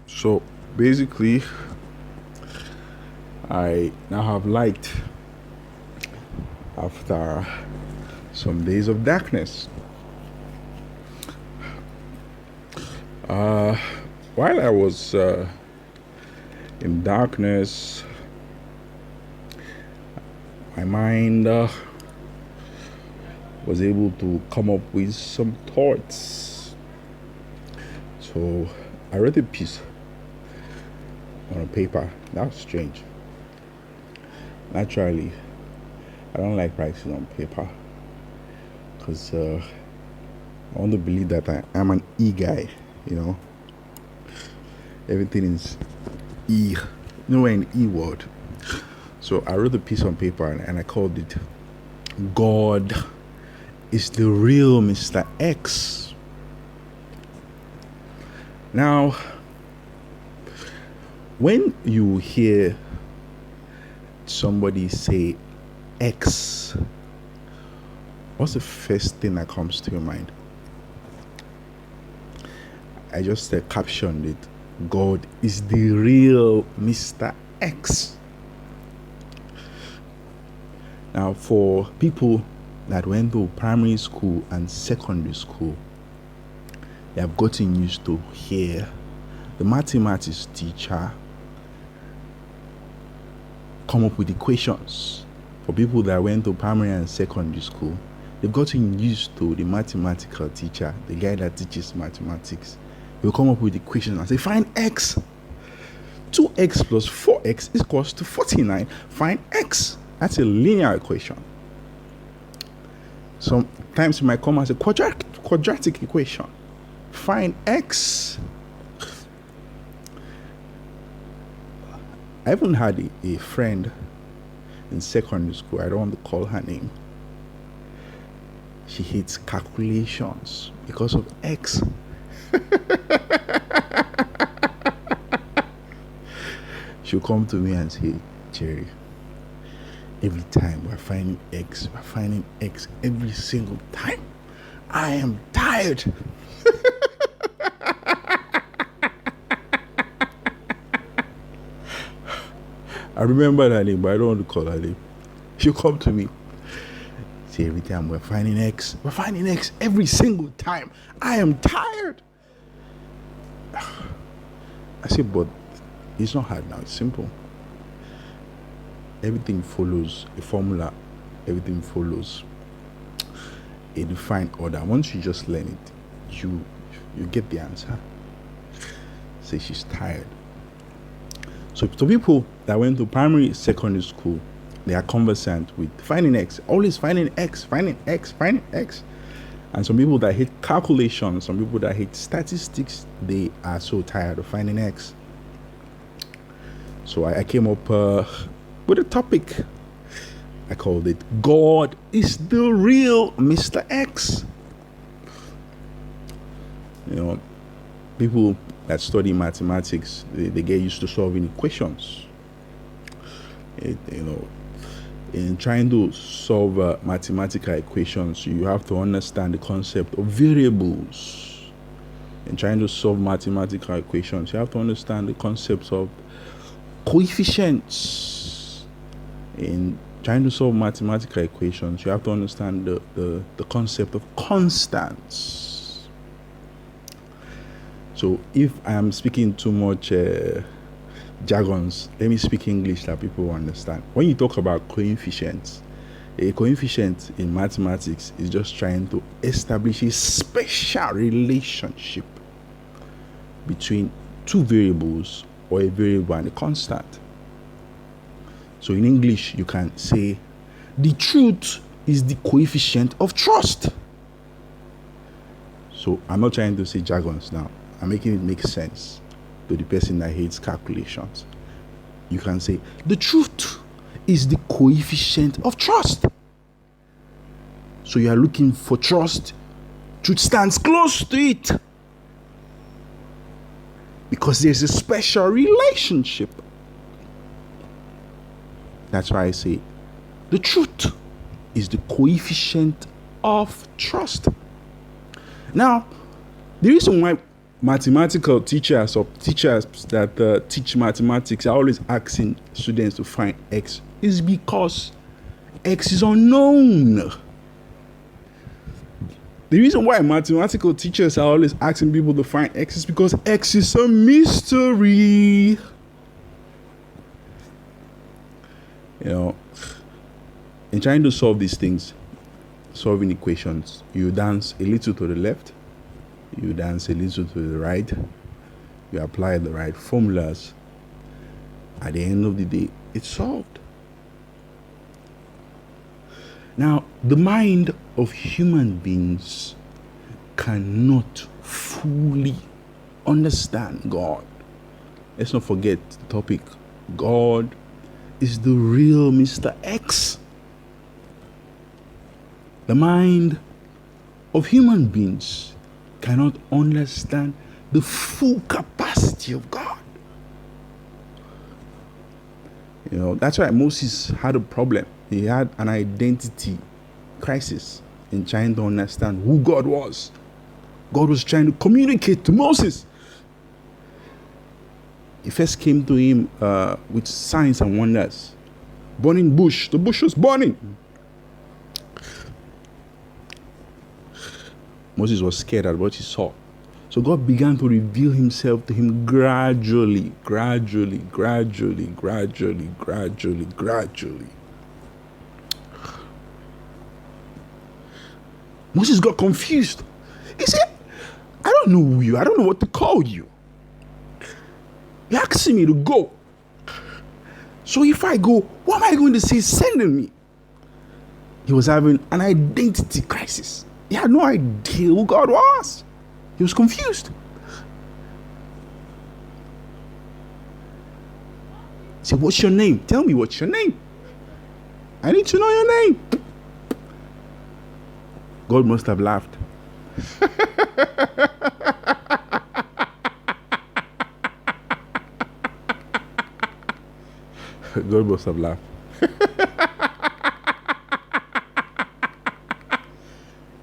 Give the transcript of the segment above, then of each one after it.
So basically, I now have light after some days of darkness. While I was in darkness, my mind was able to come up with some thoughts. So I wrote a piece on a paper. That was strange. Naturally, I don't like writing on paper because I want to believe that I am an E guy, Everything is E. We're an E word. So I wrote a piece on paper and I called it God is the real Mr. X. Now, when you hear somebody say X, what's the first thing that comes to your mind? I just captioned it. God is the real Mr. X. Now, for people that went to primary school and secondary school, they have gotten used to hear the mathematics teacher come up with equations. For people that went to primary and secondary school, they've gotten used to the mathematical teacher, the guy that teaches mathematics. He'll come up with equations and say, find X. 2x plus 4x is equals to 49. Find X. That's a linear equation. Sometimes it might come as a quadratic equation. Find X. I even had a friend in secondary school. I don't want to call her name. She hates calculations because of X. She'll come to me and say, Jerry, every time we're finding X every single time. I am tired. I remember her name, but I don't want to call her name. She'll come to me. Say, every time we're finding X every single time. I am tired. I say, but it's not hard now, it's simple. Everything follows a formula, everything follows a defined order. Once you just learn it, you get the answer. Say she's tired. So to people that went to primary, secondary school, they are conversant with finding X, always finding X. And some people that hate calculations, some people that hate statistics, they are so tired of finding X. So I came up with a topic. I called it God is the real Mr. X. People that study mathematics, they get used to solving equations. In trying to solve mathematical equations, you have to understand the concept of variables. In trying to solve mathematical equations, you have to understand the concepts of coefficients. In trying to solve mathematical equations, you have to understand the concept of constants. So if I am speaking too much jargons, let me speak English that people understand. When you talk about coefficients, a coefficient in mathematics is just trying to establish a special relationship between two variables or a variable and a constant. So in English, you can say, the truth is the coefficient of trust. So I'm not trying to say jargons now. I'm making it make sense to the person that hates calculations. You can say, the truth is the coefficient of trust. So you are looking for trust. Truth stands close to it, because there's a special relationship. That's why I say the truth is the coefficient of trust. Now, the reason why mathematical teachers or teachers that teach mathematics are always asking students to find x is because x is unknown. The reason why mathematical teachers are always asking people to find x is because x is a mystery. In trying to solve these things, solving equations, you dance a little to the left, you dance a little to the right, you apply the right formulas. At the end of the day, it's solved. Now, the mind of human beings cannot fully understand God. Let's not forget the topic. God is the real Mr. X. The mind of human beings cannot understand the full capacity of God. That's why Moses had a problem. He had an identity crisis in trying to understand who God was. God was trying to communicate to Moses. He first came to him with signs and wonders. Burning bush. The bush was burning. Moses was scared at what he saw. So God began to reveal himself to him gradually. Moses got confused. He said, I don't know who you are. I don't know what to call you. You're asking me to go. So if I go, what am I going to say sending me? He was having an identity crisis. He had no idea who God was. He was confused. He said, what's your name? Tell me what's your name. I need to know your name. God must have laughed. God must have laughed.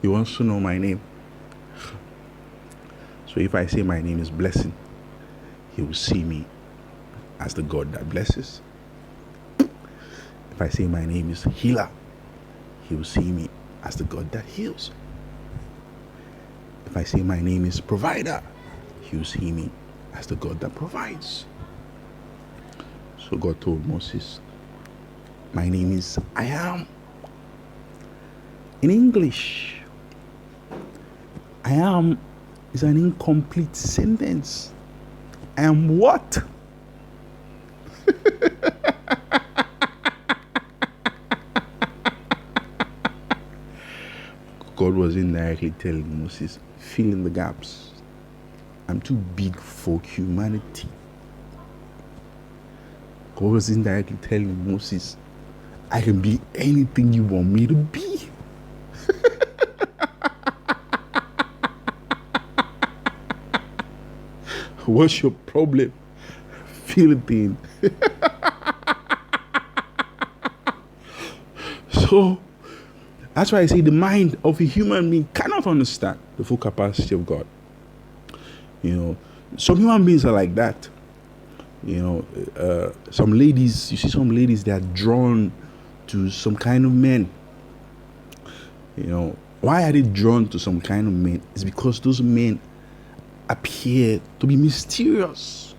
He wants to know my name. So if I say my name is Blessing, he will see me as the God that blesses. If I say my name is Healer, he will see me as the God that heals. If I say my name is Provider, he will see me as the God that provides. So God told Moses, my name is I Am. In English, I am is an incomplete sentence. I am what? God was indirectly telling Moses, fill in the gaps. I'm too big for humanity. God was indirectly telling Moses, I can be anything you want me to be. What's your problem? Feel it in. So that's why I say the mind of a human being cannot understand the full capacity of God. Some human beings are like that. Some ladies, you see some ladies, they are drawn to some kind of men. Why are they drawn to some kind of men? It's because those men appear to be mysterious.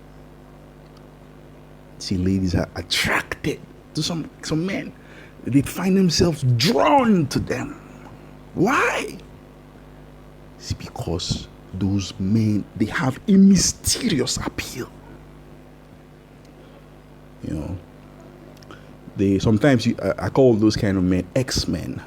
See, ladies are attracted to some men. They find themselves drawn to them. Why? It's because those men, they have a mysterious appeal. They sometimes I call those kind of men X-Men.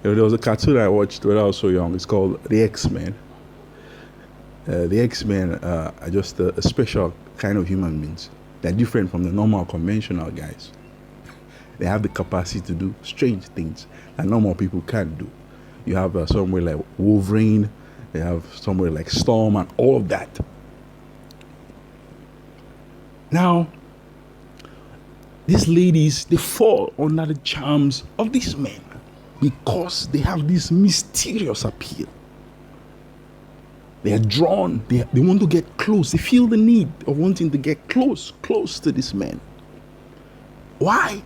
There was a cartoon I watched when I was so young. It's called The X-Men. The X-Men are just a special kind of human beings. They're different from the normal conventional guys. They have the capacity to do strange things that normal people can't do. You have somewhere like Wolverine, they have somewhere like Storm and all of that. Now, these ladies, they fall under the charms of these men. because they have this mysterious appeal. They are drawn, they want to get close. They feel the need of wanting to get close to this man. Why?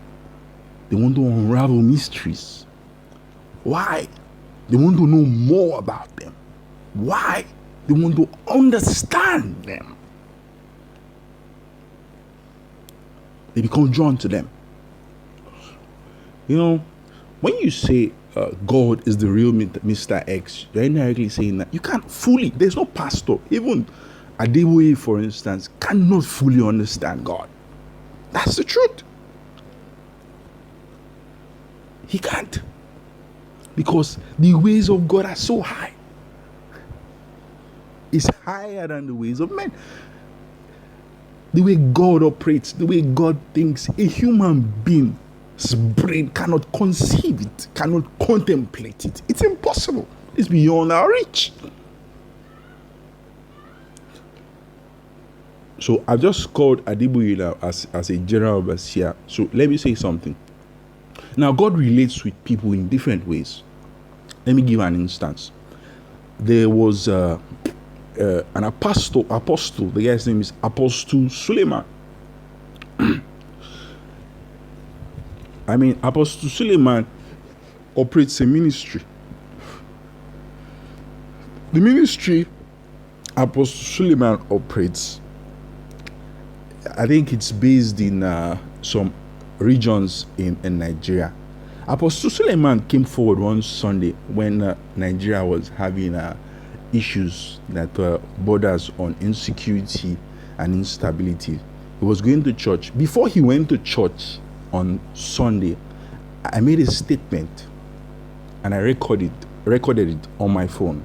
They want to unravel mysteries. Why? They want to know more about them. Why? They want to understand them. They become drawn to them. You know, when you say God is the real Mr. X, you're indirectly saying that you can't fully, there's no pastor, even Adeboye, for instance, cannot fully understand God. That's the truth. He can't. Because the ways of God are so high. It's higher than the ways of men. The way God operates, the way God thinks, a human being's brain cannot conceive it, cannot contemplate it. It's impossible. It's beyond our reach. So I've just called Adeboye now as a general overseer. So let me say something. Now, God relates with people in different ways. Let me give an instance. There was an apostle. The guy's name is Apostle Suleiman. Apostle Suleiman operates a ministry. The ministry Apostle Suleiman operates, I think it's based in some regions in Nigeria. Apostle Suleiman came forward one Sunday when Nigeria was having issues that borders on insecurity and instability. He was going to church. Before he went to church on Sunday, I made a statement and I recorded it on my phone.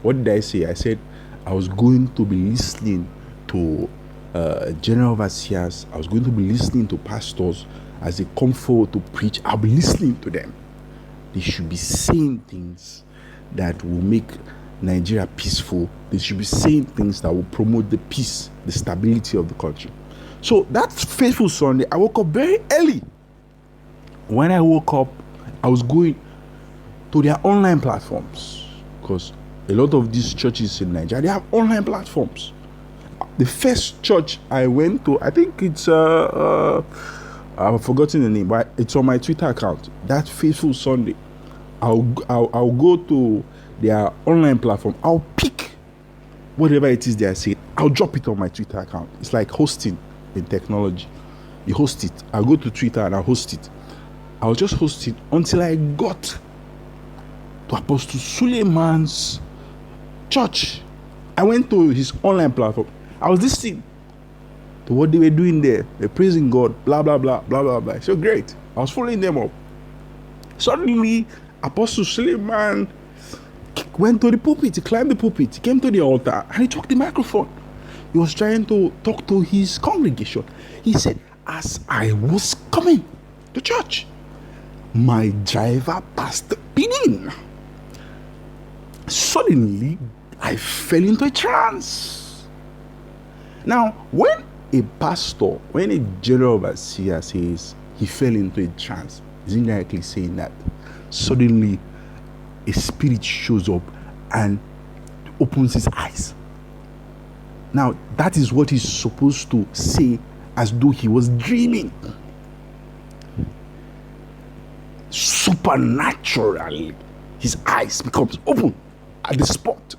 What did I say? I said I was going to be listening to general overseers. I was going to be listening to pastors as they come forward to preach. I'll be listening to them. They should be saying things that will make Nigeria peaceful. They should be saying things that will promote the peace, the stability of the country. So that faithful Sunday, I woke up very early. When I woke up, I was going to their online platforms, because a lot of these churches in Nigeria, they have online platforms. The first church I went to, I think it's I've forgotten the name, but it's on my Twitter account. That faithful Sunday, I'll go to their online platform. I'll pick whatever it is they are saying. I'll drop it on my Twitter account. It's like hosting in technology. You host it. I'll go to Twitter and I'll host it. I'll just host it until I got to Apostle Suleiman's church. I went to his online platform. I was listening to what they were doing there. They're praising God, blah, blah, blah, blah, blah, blah. So great. I was following them up. Suddenly, Apostle Suleiman went to the pulpit. He climbed the pulpit. He came to the altar and he took the microphone. He was trying to talk to his congregation. He said, as I was coming to church, my driver passed Benin. Suddenly, I fell into a trance. Now, when a pastor, when a general overseer says he fell into a trance, he's indirectly saying that suddenly a spirit shows up and opens his eyes. Now, that is what he's supposed to say as though he was dreaming. Supernaturally, his eyes becomes open at the spot.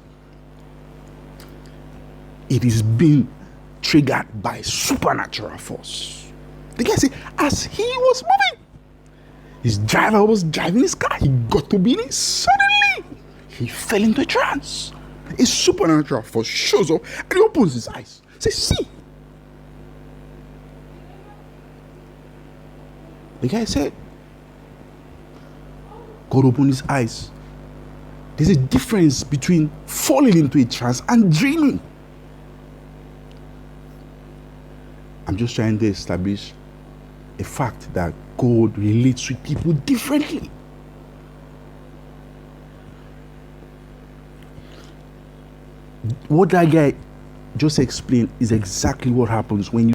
It is being triggered by supernatural force. The guy said, as he was moving, his driver was driving his car. He got to Benin. Suddenly, he fell into a trance. A supernatural force shows up and he opens his eyes. Says, see. The guy said, God opened his eyes. There's a difference between falling into a trance and dreaming. I'm just trying to establish a fact that God relates with people differently. What that guy just explained is exactly what happens when you